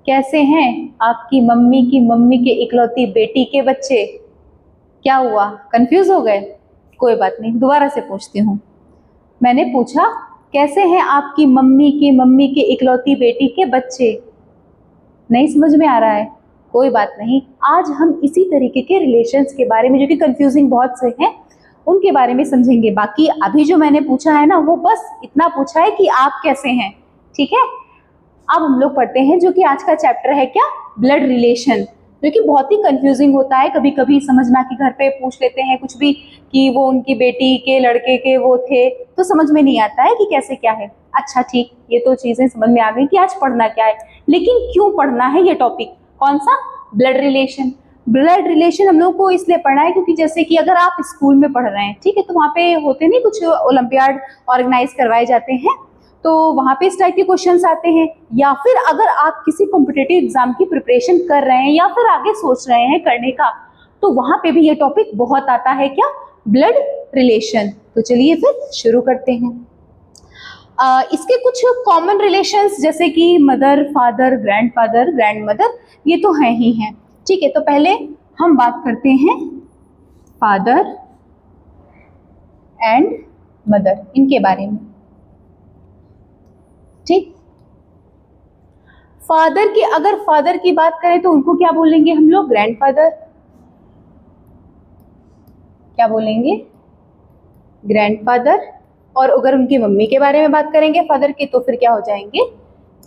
कैसे हैं आपकी मम्मी के इकलौती बेटी के बच्चे? क्या हुआ, कंफ्यूज हो गए? कोई बात नहीं, दोबारा से पूछती हूँ। मैंने पूछा कैसे हैं आपकी मम्मी के इकलौती बेटी के बच्चे? नहीं समझ में आ रहा है? कोई बात नहीं, आज हम इसी तरीके के रिलेशंस के बारे में, जो कि कंफ्यूजिंग बहुत से हैं, उनके बारे में समझेंगे। बाकी अभी जो मैंने पूछा है ना, वो बस इतना पूछा है कि आप कैसे हैं, ठीक है। अब हम लोग पढ़ते हैं जो कि आज का चैप्टर है क्या, ब्लड रिलेशन, जो कि बहुत ही कंफ्यूजिंग होता है। कभी कभी समझना कि घर पे पूछ लेते हैं कुछ भी कि वो उनकी बेटी के लड़के के वो थे, तो समझ में नहीं आता है कि कैसे क्या है। अच्छा ठीक, ये तो चीजें समझ में आ गई कि आज पढ़ना क्या है, लेकिन क्यों पढ़ना है ये टॉपिक, कौन सा, ब्लड रिलेशन। ब्लड रिलेशन हम लोग को इसलिए पढ़ना है क्योंकि जैसे कि अगर आप स्कूल में पढ़ रहे हैं, ठीक है, तो वहाँ पे होते नहीं कुछ ओलंपियाड ऑर्गेनाइज करवाए जाते हैं, तो वहाँ पे इस टाइप के क्वेश्चंस आते हैं। या फिर अगर आप किसी कॉम्पिटिटिव एग्जाम की प्रिपरेशन कर रहे हैं या फिर आगे सोच रहे हैं करने का, तो वहाँ पे भी ये टॉपिक बहुत आता है, क्या, ब्लड रिलेशन। तो चलिए फिर शुरू करते हैं। इसके कुछ कॉमन रिलेशंस जैसे कि मदर फादर ग्रैंडफादर ग्रैंडमदर, ये तो हैं ही हैं, ठीक है। तो पहले हम बात करते हैं फादर एंड मदर, इनके बारे में, ठीक। फादर की, अगर फादर की बात करें तो उनको क्या बोलेंगे हम लोग, ग्रैंडफादर। क्या बोलेंगे, ग्रैंडफादर। और अगर उनकी मम्मी के बारे में बात करेंगे फादर के, तो फिर क्या हो जाएंगे,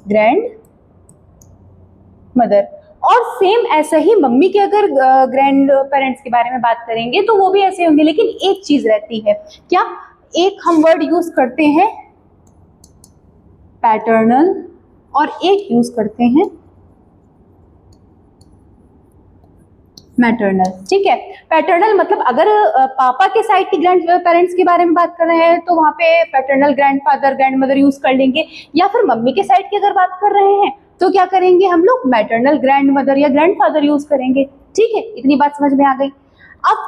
ग्रैंड मदर। और सेम ऐसा ही मम्मी के अगर ग्रैंड पेरेंट्स के बारे में बात करेंगे तो वो भी ऐसे होंगे, लेकिन एक चीज रहती है, क्या, एक हम वर्ड यूज करते हैं पैटर्नल और एक यूज करते हैं मैटरनल, ठीक है। पैटर्नल मतलब अगर पापा के साइड के ग्रैंड पेरेंट्स के बारे में बात कर रहे हैं तो वहां पे पैटर्नल ग्रैंडफादर ग्रैंडमदर यूज कर लेंगे, या फिर मम्मी के साइड की अगर बात कर रहे हैं तो क्या करेंगे हम लोग, मैटरनल ग्रैंडमदर या ग्रैंडफादर यूज करेंगे, ठीक है। इतनी बात समझ में आ गई। अब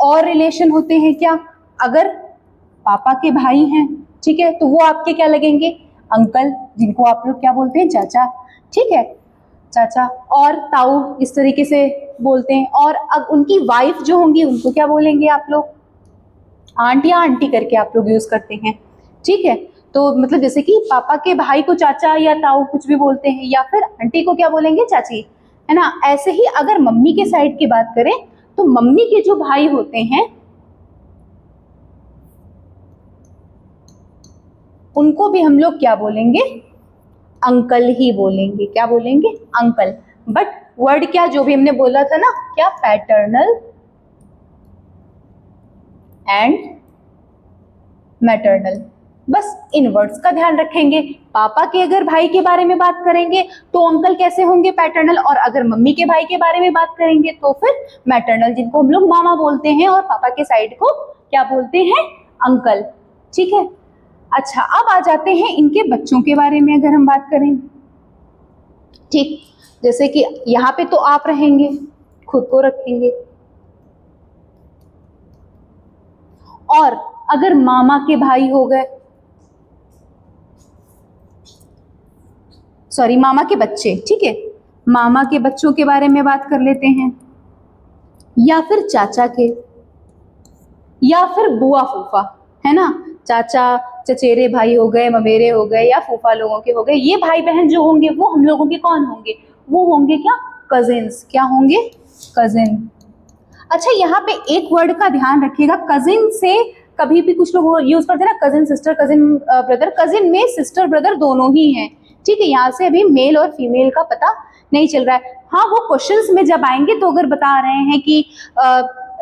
और रिलेशन होते हैं क्या, अगर पापा के भाई हैं, ठीक है, तो वो आपके क्या लगेंगे, अंकल, जिनको आप लोग क्या बोलते हैं, चाचा, ठीक है, चाचा। और ताऊ इस तरीके से बोलते हैं। और अब उनकी वाइफ जो होंगी उनको क्या बोलेंगे आप लोग, आंट या आंटी करके आप लोग यूज करते हैं, ठीक है। तो मतलब जैसे कि पापा के भाई को चाचा या ताऊ कुछ भी बोलते हैं, या फिर आंटी को क्या बोलेंगे, चाची, है ना। ऐसे ही अगर मम्मी के साइड की बात करें तो मम्मी के जो भाई होते हैं उनको भी हम लोग क्या बोलेंगे, अंकल ही बोलेंगे। क्या बोलेंगे, अंकल। बट वर्ड क्या, जो भी हमने बोला था ना, क्या, पैटर्नल एंड मैटरनल, बस इन वर्ड्स का ध्यान रखेंगे। पापा के अगर भाई के बारे में बात करेंगे तो अंकल कैसे होंगे, पैटर्नल। और अगर मम्मी के भाई के बारे में बात करेंगे तो फिर मैटरनल, जिनको हम लोग मामा बोलते हैं, और पापा के साइड को क्या बोलते हैं, अंकल, ठीक है। अच्छा, अब आ जाते हैं इनके बच्चों के बारे में अगर हम बात करें, ठीक। जैसे कि यहाँ पे तो आप रहेंगे, खुद को रखेंगे। और अगर मामा के भाई हो गए, सॉरी, मामा के बच्चे, ठीक है, मामा के बच्चों के बारे में बात कर लेते हैं, या फिर चाचा के, या फिर बुआ फूफा, है ना। चाचा चचेरे भाई हो गए, ममेरे हो गए, या फूफा लोगों के हो गए। ये भाई बहन जो होंगे वो हम लोगों के कौन होंगे, वो होंगे क्या, कजिन्स। क्या होंगे, कजिन। अच्छा, यहाँ पे एक वर्ड का ध्यान रखिएगा, कजिन से कभी भी कुछ लोग यूज करते हैं ना, cousin sister, cousin brother. Cousin में सिस्टर ब्रदर दोनों ही हैं, ठीक है। यहाँ से अभी मेल और फीमेल का पता नहीं चल रहा है। हाँ, वो क्वेश्चंस में जब आएंगे तो अगर बता रहे हैं कि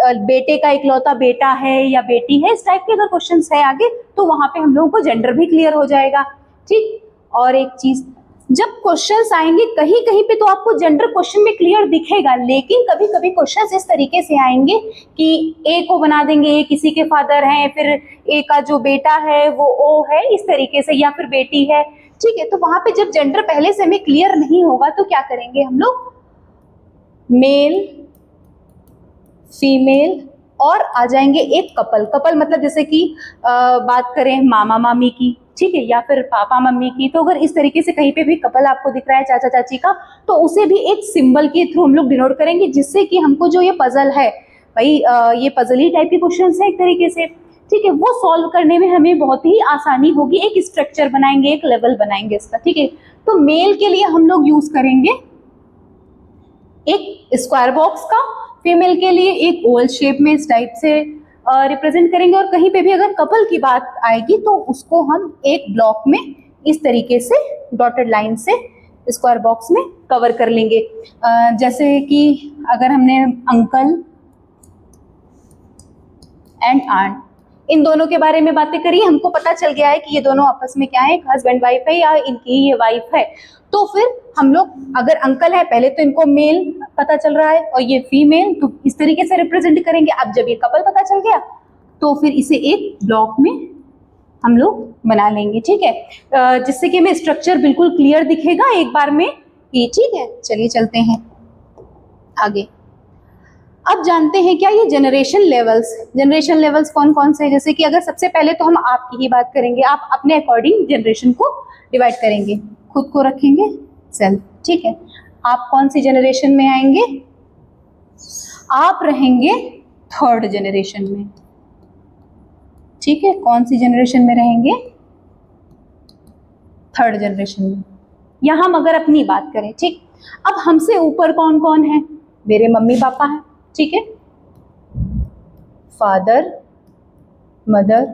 बेटे का इकलौता बेटा है या बेटी है, इस टाइप के अगर क्वेश्चंस है आगे, तो वहां पे हम लोगों को जेंडर भी क्लियर हो जाएगा, ठीक। और एक चीज, जब क्वेश्चंस आएंगे कहीं कहीं पे तो आपको जेंडर क्वेश्चन में क्लियर दिखेगा, लेकिन कभी कभी क्वेश्चंस इस तरीके से आएंगे कि ए को बना देंगे, ए किसी के फादर हैं, फिर ए का जो बेटा है वो ओ है, इस तरीके से, या फिर बेटी है, ठीक है। तो वहां पे जब जेंडर पहले से हमें क्लियर नहीं होगा तो क्या करेंगे हम लोग, मेल फीमेल, और आ जाएंगे एक कपल। कपल मतलब जैसे कि बात करें मामा मामी की, ठीक है, या फिर पापा मम्मी की। तो अगर इस तरीके से कहीं पे भी कपल आपको दिख रहा है चाचा चाची का, तो उसे भी एक सिंबल के थ्रू हम लोग डिनोट करेंगे, जिससे कि हमको जो ये पजल है भाई, ये पजल ही टाइप के क्वेश्चन है एक तरीके से, ठीक है, वो सॉल्व करने में हमें बहुत ही आसानी होगी। एक स्ट्रक्चर बनाएंगे, एक लेवल बनाएंगे इसका, ठीक है। तो मेल के लिए हम लोग यूज करेंगे एक स्क्वायर बॉक्स का, फीमेल के लिए एक ओवल शेप में इस टाइप से रिप्रेजेंट करेंगे, और कहीं पे भी अगर कपल की बात आएगी तो उसको हम एक ब्लॉक में इस तरीके से डॉटेड लाइन से स्क्वायर बॉक्स में कवर कर लेंगे। जैसे कि अगर हमने अंकल एंड आंट, इन दोनों के बारे में बातें करी, हमको पता चल गया है कि ये दोनों आपस में क्या है, एक हस्बैंड वाइफ है या इनकी ये वाइफ है। तो फिर हम लोग, अगर अंकल है पहले तो इनको मेल पता चल रहा है और ये फीमेल, तो इस तरीके से रिप्रेजेंट करेंगे। अब जब ये कपल पता चल गया तो फिर इसे एक ब्लॉक में हम लोग बना लेंगे, ठीक है, जिससे कि हमें स्ट्रक्चर बिल्कुल क्लियर दिखेगा एक बार में ही, ठीक है। चलिए चलते हैं आगे। अब जानते हैं क्या ये जनरेशन लेवल्स कौन कौन से हैं। जैसे कि अगर सबसे पहले तो हम आपकी ही बात करेंगे, आप अपने अकॉर्डिंग जनरेशन को डिवाइड करेंगे, खुद को रखेंगे सेल्फ, ठीक है। आप कौन सी जनरेशन में आएंगे, आप रहेंगे थर्ड जनरेशन में, ठीक है। कौन सी जनरेशन में रहेंगे, थर्ड जनरेशन में। यहां हम अगर अपनी बात करें, ठीक, अब हमसे ऊपर कौन कौन है, मेरे मम्मी पापा हैं, ठीक है, फादर मदर,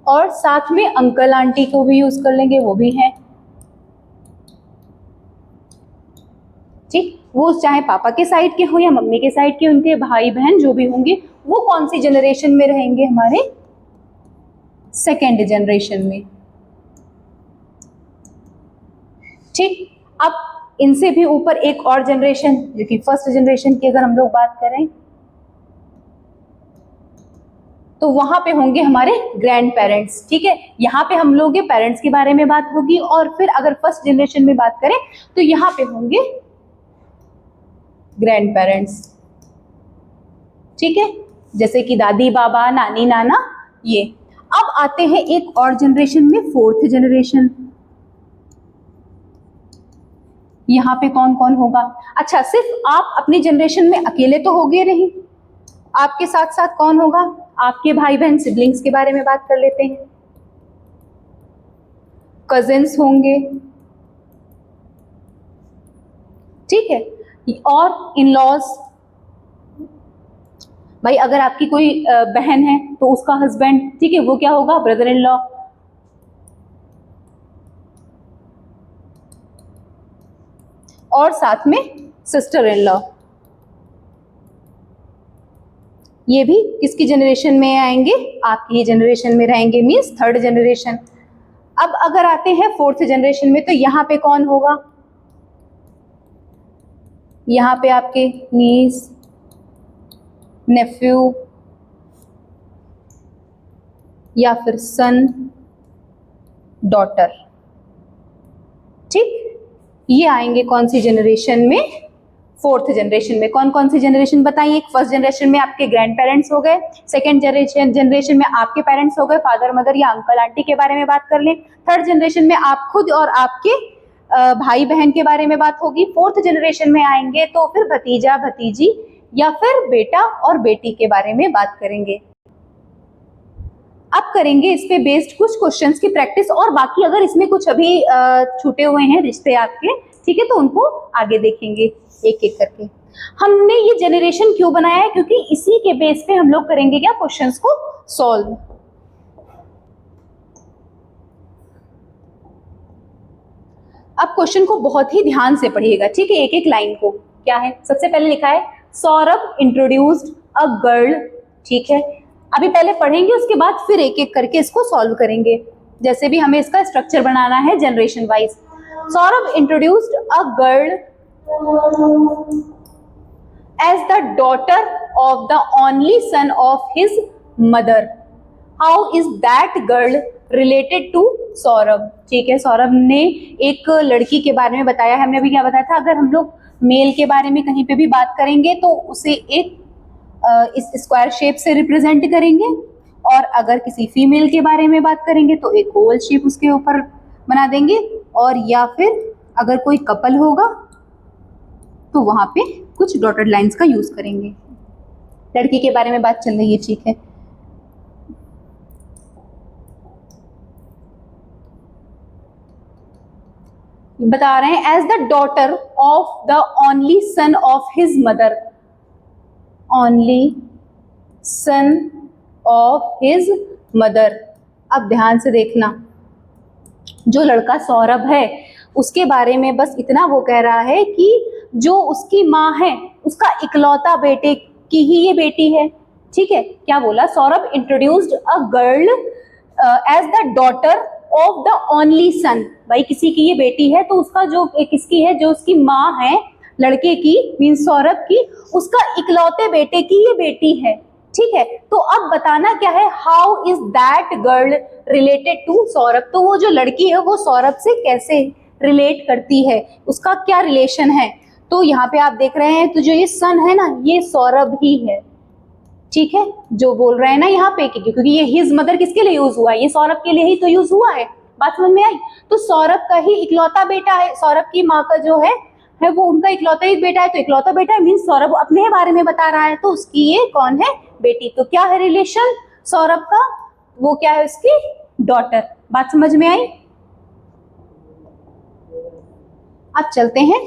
और साथ में अंकल आंटी को भी यूज कर लेंगे, वो भी हैं, ठीक। वो चाहे पापा के साइड के हो या मम्मी के साइड के, उनके भाई बहन जो भी होंगे, वो कौन सी जनरेशन में रहेंगे, हमारे सेकेंड जनरेशन में, ठीक। अब इनसे भी ऊपर एक और जनरेशन, जो कि फर्स्ट जनरेशन की अगर हम लोग बात करें, तो वहां पे होंगे हमारे ग्रैंड पेरेंट्स, ठीक है। यहाँ पे हम लोग के पेरेंट्स के बारे में बात होगी, और फिर अगर फर्स्ट जनरेशन में बात करें तो यहाँ पे होंगे ग्रैंड पेरेंट्स, ठीक है, जैसे कि दादी बाबा नानी नाना ये। अब आते हैं एक और जनरेशन में, फोर्थ जनरेशन। यहाँ पे कौन कौन होगा, अच्छा सिर्फ आप अपनी जनरेशन में अकेले तो होगे नहीं, आपके साथ साथ कौन होगा, आपके भाई बहन सिबलिंग्स के बारे में बात कर लेते हैं, कजिन्स होंगे, ठीक है, और इन लॉज। भाई अगर आपकी कोई बहन है तो उसका हस्बैंड, ठीक है, वो क्या होगा, ब्रदर इन लॉ। और साथ में सिस्टर इन लॉ, ये भी किसकी जनरेशन में आएंगे, आपकी ही जनरेशन में रहेंगे, मीन्स थर्ड जनरेशन। अब अगर आते हैं फोर्थ जनरेशन में, तो यहाँ पे कौन होगा, यहाँ पे आपके नीस नेफ्यू या फिर सन डॉटर, ठीक, ये आएंगे कौन सी जनरेशन में, फोर्थ जनरेशन में। कौन कौन सी जनरेशन बताइए, एक फर्स्ट जनरेशन में आपके ग्रैंड पेरेंट्स हो गए, सेकेंड जनरेशन में आपके पेरेंट्स हो गए, फादर मदर या अंकल आंटी के बारे में बात कर लें, थर्ड जनरेशन में आप खुद और आपके भाई बहन के बारे में बात होगी, फोर्थ जनरेशन में आएंगे तो फिर भतीजा भतीजी या फिर बेटा और बेटी के बारे में बात करेंगे। अब करेंगे इस पे बेस्ड कुछ क्वेश्चंस की प्रैक्टिस, और बाकी अगर इसमें कुछ अभी छूटे हुए हैं रिश्ते आपके, ठीक है, तो उनको आगे देखेंगे एक एक करके। हमने ये जनरेशन क्यों बनाया है, क्योंकि इसी के बेस पे हम लोग करेंगे क्या, क्वेश्चंस को सॉल्व। अब क्वेश्चन को बहुत ही ध्यान से पढ़िएगा, ठीक है, एक एक लाइन को। क्या है, सबसे पहले लिखा है सौरभ इंट्रोड्यूस्ड अ गर्ल, ठीक है। अभी पहले पढ़ेंगे, उसके बाद फिर एक एक करके इसको सॉल्व करेंगे, जैसे भी हमें इसका स्ट्रक्चर बनाना है generation wise. Saurabh introduced a girl as the daughter of the only son of his mother. How is that girl related to Saurabh, ठीक है। सौरभ ने एक लड़की के बारे में बताया है, हमने अभी क्या बताया था, अगर हम लोग मेल के बारे में कहीं पे भी बात करेंगे तो उसे एक इस स्क्वायर शेप से रिप्रेजेंट करेंगे, और अगर किसी फीमेल के बारे में बात करेंगे तो एक ओवल शेप उसके ऊपर बना देंगे, और या फिर अगर कोई कपल होगा तो वहां पे कुछ डॉटेड लाइंस का यूज करेंगे। लड़की के बारे में बात चल रही है, ठीक है। बता रहे हैं as the daughter of the only son of his mother, only son of his mother. अब ध्यान से देखना, जो लड़का सौरभ है उसके बारे में बस इतना वो कह रहा है कि जो उसकी माँ है उसका इकलौता बेटे की ही ये बेटी है, ठीक है। क्या बोला, Saurabh introduced a girl as the daughter of the only son. भाई किसी की ये बेटी है तो उसका जो किसकी है, जो उसकी माँ है लड़के की, मीन सौरभ की, उसका इकलौते बेटे की ये बेटी है, ठीक है। तो अब बताना क्या है, how is that girl related to Saurabh. तो वो जो लड़की है वो सौरभ से कैसे रिलेट करती है, उसका क्या रिलेशन है। तो यहाँ पे आप देख रहे हैं, तो जो ये सन है ना, ये सौरभ ही है, ठीक है। जो बोल रहे हैं ना यहाँ पे क्योंकि ये हिज मदर किसके लिए यूज हुआ है, ये सौरभ के लिए ही तो यूज हुआ है। बात समझ में आई। तो सौरभ का ही इकलौता बेटा है, सौरभ की माँ का जो है वो उनका इकलौता ही बेटा है। तो इकलौता बेटा है मीन सौरभ अपने बारे में बता रहा है, तो उसकी ये कौन है, बेटी। तो क्या है रिलेशन सौरभ का, वो क्या है, उसकी डॉटर। बात समझ में आई। अब चलते हैं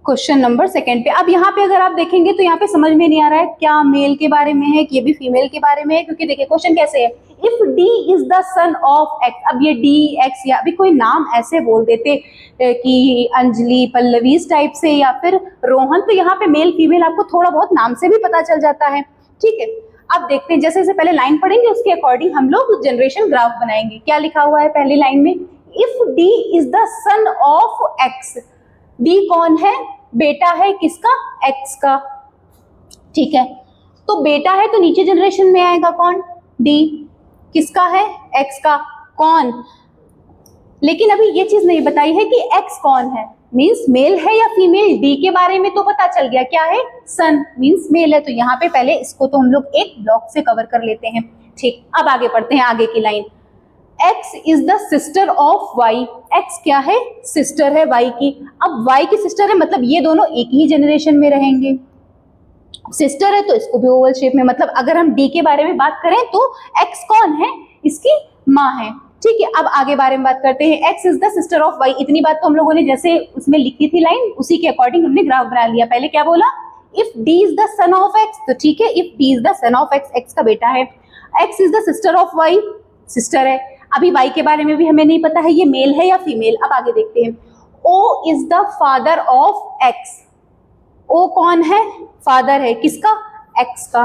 क्वेश्चन नंबर 2 पे। अब यहाँ पे अगर आप देखेंगे तो यहाँ पे समझ में नहीं आ रहा है क्या मेल के बारे में है कि ये भी फीमेल के बारे में है, क्योंकि देखिए क्वेश्चन कैसे है, if D is the son of x. अब ये डी एक्स या अभी कोई नाम ऐसे बोल देते कि अंजलि, पल्लवी इस टाइप से, या फिर रोहन, तो यहाँ पे मेल फीमेल आपको थोड़ा बहुत नाम से भी पता चल जाता है, ठीक है। अब देखते हैं, जैसे पहले लाइन पढ़ेंगे उसके अकॉर्डिंग हम लोग जनरेशन ग्राफ बनाएंगे। क्या लिखा हुआ है पहली लाइन में, if D is the son of x. D कौन है, बेटा है किसका, एक्स का, ठीक है। तो बेटा है तो नीचे जनरेशन में आएगा कौन, डी। किसका है, एक्स का, कौन। लेकिन अभी ये चीज नहीं बताई है कि एक्स कौन है, मींस मेल है या फीमेल। डी के बारे में तो पता चल गया, क्या है, सन मींस मेल है। तो यहाँ पे पहले इसको तो हम लोग एक ब्लॉक से कवर कर लेते हैं, ठीक। अब आगे पढ़ते हैं, आगे की line, X is the sister of Y। X क्या है, सिस्टर है Y की। अब Y की सिस्टर है मतलब ये दोनों एक ही जनरेशन में रहेंगे। सिस्टर है तो इसको भी ओवल शेप में, मतलब अगर हम D के बारे में बात करें तो X कौन है, इसकी माँ है, ठीक है। अब आगे बारे में बात करते हैं, X is the sister of Y। इतनी बात तो हम लोगों ने जैसे उसमें लिखी थी लाइन, उसी के अकॉर्डिंग हमने ग्राफ बना लिया। पहले क्या बोला, if D is the son of X, तो ठीक है, if D is the son of X, X का बेटा है। X is the sister of Y, sister है। अभी Y के बारे में भी हमें नहीं पता है ये मेल है या फीमेल। अब आगे देखते हैं, O is the father of X। O कौन है, फादर है किसका, X का,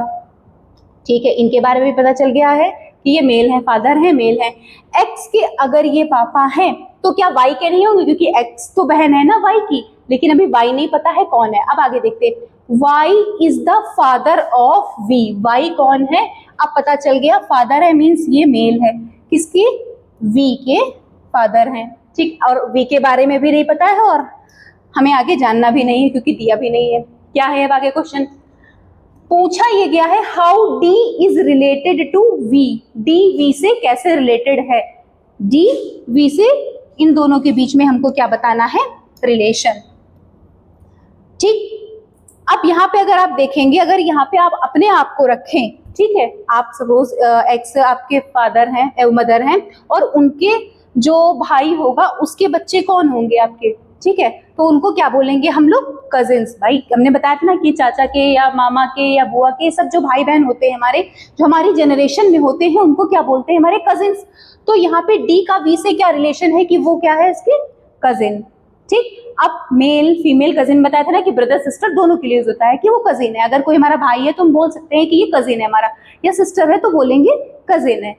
ठीक है। इनके बारे में पता चल गया है कि ये मेल है, फादर है, मेल है। X के अगर ये पापा हैं तो क्या Y के नहीं होंगे, क्योंकि X तो बहन है ना Y की, लेकिन अभी Y नहीं पता है कौन है। अब आगे देखते हैं, Y is the father of V। Y कौन है, अब पता चल गया, फादर है मीन्स ये मेल है, किसके, V के फादर हैं, ठीक। और V के बारे में भी नहीं पता है और हमें आगे जानना भी नहीं है क्योंकि दिया भी नहीं है। क्या है अब आगे क्वेश्चन, पूछा ये गया है, how D is related to V। D V से कैसे रिलेटेड है, D V से, इन दोनों के बीच में हमको क्या बताना है, रिलेशन, ठीक। अब यहाँ पे अगर आप देखेंगे, अगर यहाँ पे आप अपने आप को रखें, ठीक है, आप सपोज एक्स आपके फादर हैं, मदर हैं, और उनके जो भाई होगा उसके बच्चे कौन होंगे आपके, ठीक है। तो उनको क्या बोलेंगे हम लोग, कजिन्स। भाई हमने बताया था ना कि चाचा के या मामा के या बुआ के सब जो भाई बहन होते हैं हमारे, जो हमारी जनरेशन में होते हैं, उनको क्या बोलते हैं, हमारे कजिन्स। तो यहाँ पे डी का वी से क्या रिलेशन है कि वो क्या है, इसके कजिन, ठीक। अब मेल फीमेल कजिन बताया था ना कि ब्रदर सिस्टर दोनों के लिए यूज होता है कि वो कजिन है। अगर कोई हमारा भाई है तो हम बोल सकते हैं कि ये कजिन है हमारा, या सिस्टर है तो बोलेंगे कजिन है।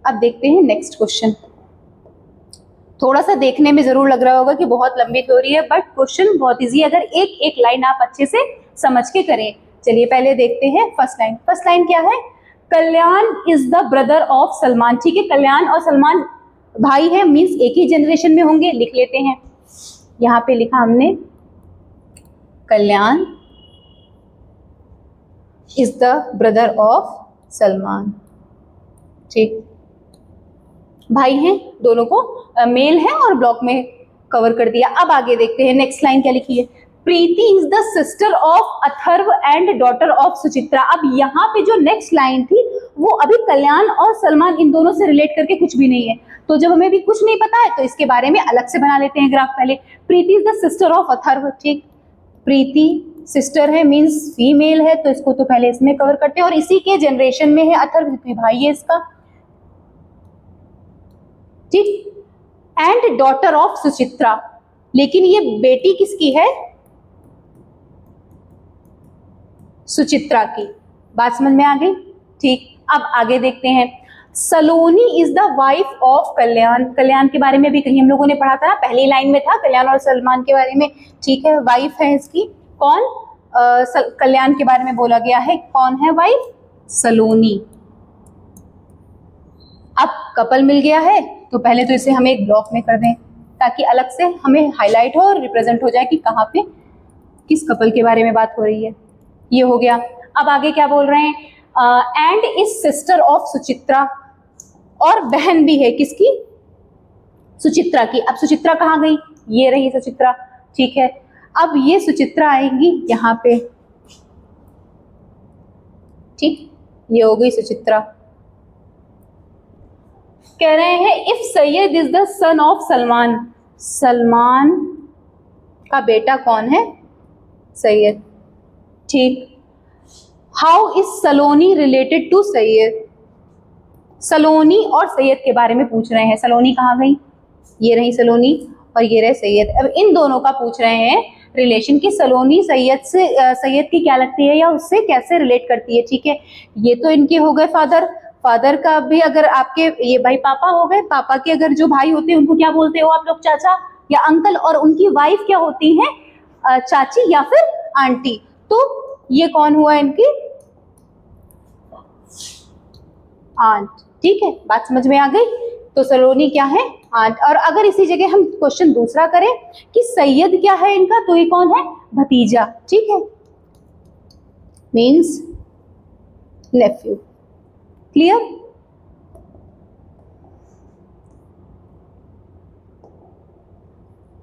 अब देखते हैं नेक्स्ट क्वेश्चन। थोड़ा सा देखने में जरूर लग रहा होगा कि बहुत लंबी थ्योरी है, बट क्वेश्चन बहुत इजी है अगर एक एक लाइन आप अच्छे से समझ के करें। चलिए पहले देखते हैं फर्स्ट लाइन। फर्स्ट लाइन क्या है, Kalyan is the brother of Salman, ठीक है। कल्याण और सलमान भाई है, मीन्स एक ही जनरेशन में होंगे, लिख लेते हैं। यहाँ पे लिखा हमने Kalyan is the brother of Salman. ठीक, भाई हैं दोनों को, मेल है और ब्लॉक में कवर कर दिया। अब आगे देखते हैं नेक्स्ट लाइन क्या लिखी है। Preeti is the sister of Atharv and daughter of Suchitra. अब यहाँ पे जो नेक्स्ट लाइन थी वो अभी कल्याण और सलमान इन दोनों से रिलेट करके कुछ भी नहीं है, तो जब हमें भी कुछ नहीं पता है तो इसके बारे में अलग से बना लेते हैं ग्राफ। पहले Preeti is the sister of Atharv. ठीक, प्रीति सिस्टर है मींस फीमेल है, तो इसको तो पहले इसमें कवर करते हैं, और इसी के जनरेशन में है अथर्व, भाई है इसका। ठीक, एंड डॉटर ऑफ सुचित्रा, लेकिन ये बेटी किसकी है? सुचित्रा की। बात समझ में आ गई? ठीक, अब आगे देखते हैं। सलोनी इज द वाइफ ऑफ कल्याण। कल्याण के बारे में भी कहीं हम लोगों ने पढ़ा था ना, पहली लाइन में था कल्याण और सलमान के बारे में। ठीक है, वाइफ है इसकी कौन? कल्याण के बारे में बोला गया है, कौन है वाइफ? सलोनी। अब कपल मिल गया है तो पहले तो इसे हम एक ब्लॉक में कर दें ताकि अलग से हमें हाईलाइट हो और रिप्रेजेंट हो जाए कि कहाँ पे किस कपल के बारे में बात हो रही है। ये हो गया। अब आगे क्या बोल रहे हैं? And is sister of Suchitra, और बहन भी है किसकी? सुचित्रा की। अब सुचित्रा कहाँ गई? ये रही सुचित्रा। ठीक है, अब ये सुचित्रा आएंगी यहाँ पे। ठीक, ये हो गई सुचित्रा। कह रहे हैं if Syed is the son of Salman. Salman का बेटा कौन है? सैयद। ठीक, how is Saloni related to Syed? Saloni और सैयद के बारे में पूछ रहे हैं। सलोनी कहाँ गई? ये रही सलोनी और ये रहे सैयद। अब इन दोनों का पूछ रहे हैं रिलेशन की, सलोनी सैयद से सैयद की क्या लगती है या उससे कैसे रिलेट करती है। ठीक है, ये तो इनके हो गए फादर। फादर का भी अगर आपके ये भाई पापा हो गए, पापा के अगर जो भाई होते हैं उनको क्या बोलते हो आप लोग? चाचा या अंकल, और उनकी वाइफ क्या होती हैं? चाची या फिर आंटी। तो ये कौन हुआ? इनकी आंट। ठीक है, बात समझ में आ गई? तो सलोनी क्या है? आंट। और अगर इसी जगह हम क्वेश्चन दूसरा करें कि सैयद क्या है इनका, तो ये कौन है? भतीजा। ठीक है, मीन्स नेफ्यू। क्लियर?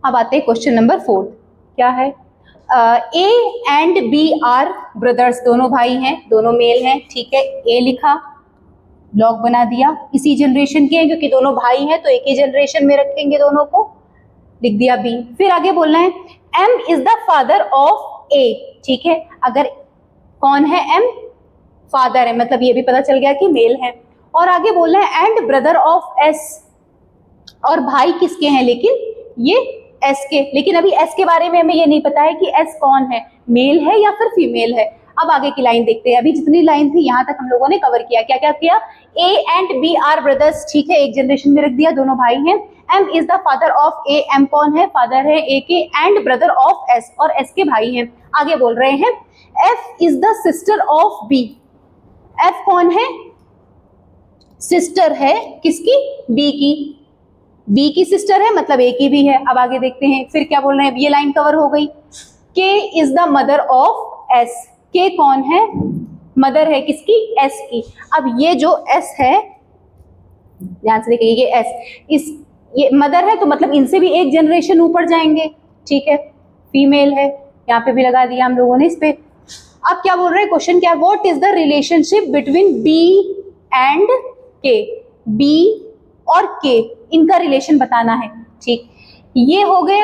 अब आते हैं क्वेश्चन नंबर 4। क्या है? A and B are brothers. दोनों भाई हैं, दोनों मेल हैं। ठीक है, ए लिखा, ब्लॉक बना दिया। इसी जनरेशन के हैं क्योंकि दोनों भाई हैं तो एक ही जनरेशन में रखेंगे दोनों को। लिख दिया बी। फिर आगे बोलना है M is the father of A. ठीक है, अगर कौन है? एम फादर है, मतलब ये भी पता चल गया कि मेल है। और आगे बोलना है एंड ब्रदर ऑफ एस, और भाई किसके हैं? लेकिन ये एस के। लेकिन अभी एस के बारे में हमें ये नहीं पता है कि एस कौन है, मेल है या फिर फीमेल है। अब आगे की लाइन देखते हैं। अभी जितनी लाइन थी यहाँ तक हम लोगों ने कवर किया। क्या क्या किया? A and B are brothers. ठीक है, एक जनरेशन में रख दिया, दोनों भाई हैं। M is the father of A. M कौन है? फादर है ए के। एंड ब्रदर ऑफ एस, और एस के भाई हैं। आगे बोल रहे हैं F is the sister of B. F कौन है? सिस्टर है किसकी? बी की। बी की सिस्टर है मतलब ए की भी है। अब आगे देखते हैं फिर क्या बोल रहे हैं। ये लाइन कवर हो गई। के is the mother of S. के कौन है? मदर है किसकी? एस की। अब ये जो एस है, ध्यान से देखिए, ये एस ये मदर है तो मतलब इनसे भी एक जनरेशन ऊपर जाएंगे। ठीक है, फीमेल है, यहाँ पे भी लगा दिया हम लोगों ने इस पे। अब क्या बोल रहे हैं? क्वेश्चन क्या? What is the relationship between B and K. B और के, इनका रिलेशन बताना है। ठीक, ये हो गए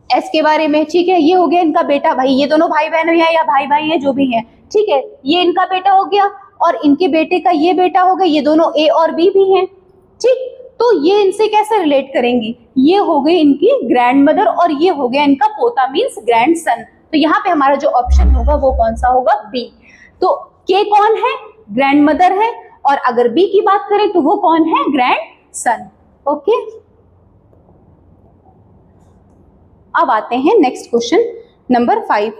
एस के बारे में। ठीक है, ये हो गया इनका बेटा भाई, ये दोनों भाई बहन हैं या भाई भाई हैं जो भी हैं। ठीक है, ये इनका बेटा हो गया और इनके बेटे का ये बेटा हो गया। ये दोनों ए और बी भी हैं। ठीक, तो ये इनसे कैसे रिलेट करेंगी? ये हो गई इनकी ग्रैंड मदर और ये हो गया इनका पोता मीन्स ग्रैंड सन। तो यहाँ पे हमारा जो ऑप्शन होगा वो कौन सा होगा? बी। तो के कौन है? ग्रैंड मदर है, और अगर बी की बात करें तो वो कौन है? Grand son. ओके, अब आते हैं नेक्स्ट क्वेश्चन नंबर 5।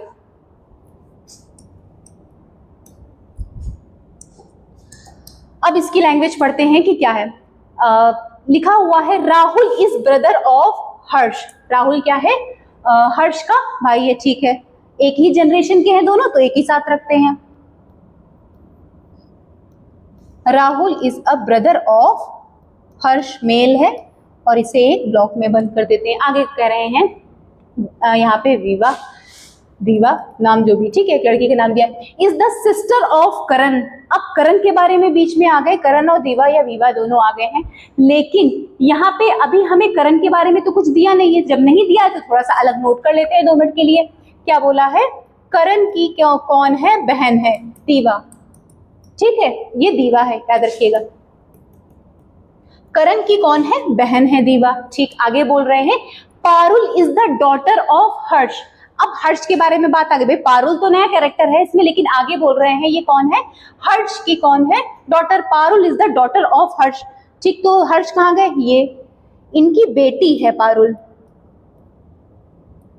अब इसकी लैंग्वेज पढ़ते हैं कि क्या है। लिखा हुआ है राहुल इज ब्रदर ऑफ हर्ष। राहुल क्या है? हर्ष का भाई है, ठीक है, एक ही जनरेशन के हैं दोनों तो एक ही साथ रखते हैं। Rahul is a brother of Harsh, male है और इसे एक ब्लॉक में बंद कर देते हैं। आगे कह रहे हैं यहाँ पे विवा, दीवा नाम जो भी, ठीक है, एक लड़की का नाम दिया, इज द सिस्टर ऑफ करण। अब करण के बारे में बीच में आ गए, करण और दीवा या विवा दोनों आ गए हैं, लेकिन यहाँ पे अभी हमें करण के बारे में तो कुछ दिया नहीं है। जब नहीं दिया है तो थोड़ा सा अलग नोट कर लेते हैं 2 मिनट के लिए। क्या बोला है, करण की क्यों कौन है, बहन है, दीवा, ठीक है, ये दीवा है, याद रखिएगा। करण की कौन है, बहन है, दीवा, ठीक। आगे बोल रहे हैं Parul is the daughter of Harsh. अब हर्ष के बारे में बात आ गई, भाई पारुल तो नया कैरेक्टर है इसमें, लेकिन आगे बोल रहे हैं ये कौन है, हर्ष की कौन है, daughter. Parul is the daughter of Harsh, ठीक। तो हर्ष कहाँ गए, ये इनकी बेटी है पारुल,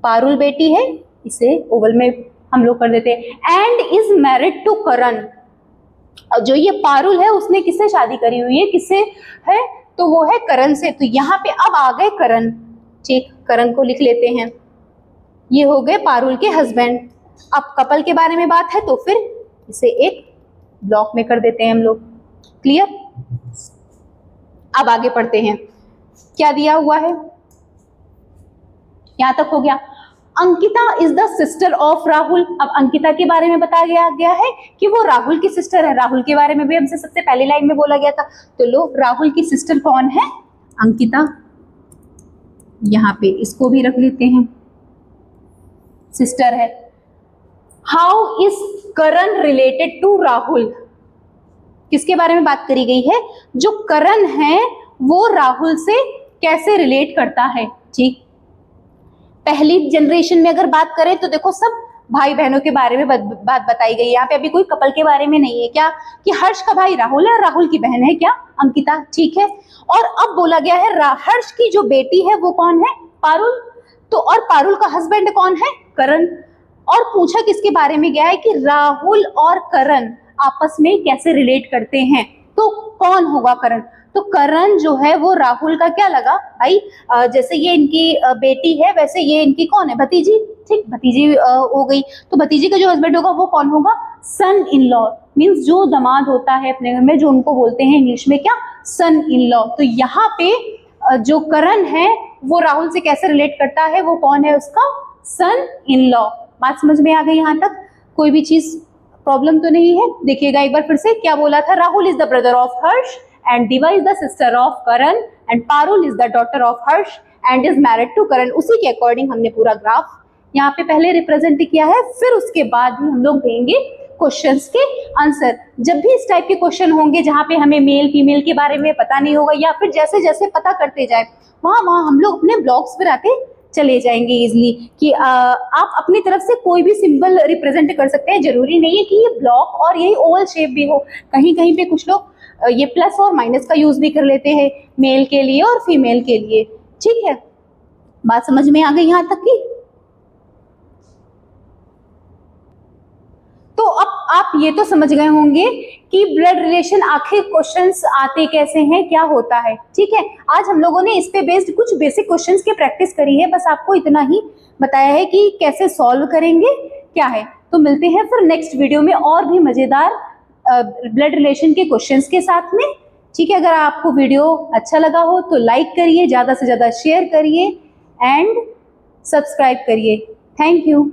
पारुल बेटी है, इसे ओवल में हम लोग कर देते हैं। एंड इज मैरिड टू करण। जो ये पारुल है उसने किससे शादी करी हुई है, किससे है, तो वो है करण से। तो यहाँ पे अब आ गए करण, ठीक, करण को लिख लेते हैं, ये हो गए पारुल के हस्बैंड। अब कपल के बारे में बात है तो फिर इसे एक ब्लॉक में कर देते हैं हम लोग, क्लियर। अब आगे पढ़ते हैं, क्या दिया हुआ है, यहां तक हो गया। Ankita is the sister of Rahul. अब अंकिता के बारे में बताया गया है कि वो राहुल की सिस्टर है। राहुल के बारे में भी हमसे सबसे पहली लाइन में बोला गया था। तो लो, राहुल की सिस्टर कौन है, अंकिता, यहां पे इसको भी रख लेते हैं, सिस्टर है। How is Karan related to Rahul. किसके बारे में बात करी गई है, जो करण है वो राहुल से कैसे रिलेट करता है, ठीक। पहली जनरेशन में अगर बात करें तो देखो सब भाई बहनों के बारे में बात बताई गई है। यहाँ पे अभी कोई कपल के बारे में नहीं है, क्या कि हर्ष का भाई राहुल है और राहुल की बहन है क्या, अंकिता, ठीक है। और अब बोला गया है हर्ष की जो बेटी है वो कौन है, पारुल। तो और पारुल का हस्बैंड कौन है, करण। और पूछा किसके बारे में गया है कि राहुल और करण आपस में कैसे रिलेट करते हैं, तो कौन होगा करण। तो करण जो है वो राहुल का क्या लगा भाई, जैसे ये इनकी बेटी है वैसे ये इनकी कौन है, भतीजी, ठीक, भतीजी हो गई। तो भतीजी का जो हस्बैंड होगा वो कौन होगा, सन इन लॉ, मीन्स जो दामाद होता है अपने घर में, जो उनको बोलते हैं इंग्लिश में क्या, सन इन लॉ। तो यहाँ पे जो करण है वो राहुल से कैसे रिलेट करता है, वो कौन है, उसका सन इन लॉ। बात समझ में आ गई, यहाँ तक कोई भी चीज प्रॉब्लम तो नहीं है। देखिएगा एक बार फिर से, क्या बोला था, Rahul is the brother of Harsh and Diva is the sister of Karan and Parul is the daughter of Harsh and is married to Karan। उसी के अकॉर्डिंग हमने पूरा ग्राफ यहाँ पे पहले रिप्रेजेंट किया है, फिर उसके बाद भी हम लोग देंगे क्वेश्चंस के आंसर। जब भी इस टाइप के क्वेश्चन होंगे जहाँ पे हमें मेल फीमेल के बारे में पता नहीं होगा या फिर जैसे जैसे पता करते जाए वहाँ हम लोग अपने ब्लॉग्स पर आते चले जाएंगे इजिली, कि आप अपनी तरफ से कोई भी सिंबल रिप्रेजेंट कर सकते हैं। जरूरी नहीं है कि ये ब्लॉक और यही ओवल शेप भी हो, कहीं कहीं पे कुछ लोग ये प्लस और माइनस का यूज भी कर लेते हैं मेल के लिए और फीमेल के लिए, ठीक है। बात समझ में आ गई यहाँ तक की। तो अब आप ये तो समझ गए होंगे कि ब्लड रिलेशन आखिर क्वेश्चंस आते कैसे हैं, क्या होता है, ठीक है। आज हम लोगों ने इस पे बेस्ड कुछ बेसिक क्वेश्चंस की प्रैक्टिस करी है, बस आपको इतना ही बताया है कि कैसे सॉल्व करेंगे क्या है। तो मिलते हैं फिर नेक्स्ट वीडियो में और भी मजेदार ब्लड रिलेशन के क्वेश्चंस के साथ में, ठीक है। अगर आपको वीडियो अच्छा लगा हो तो लाइक करिए, ज़्यादा से ज़्यादा शेयर करिए एंड सब्सक्राइब करिए। Thank you.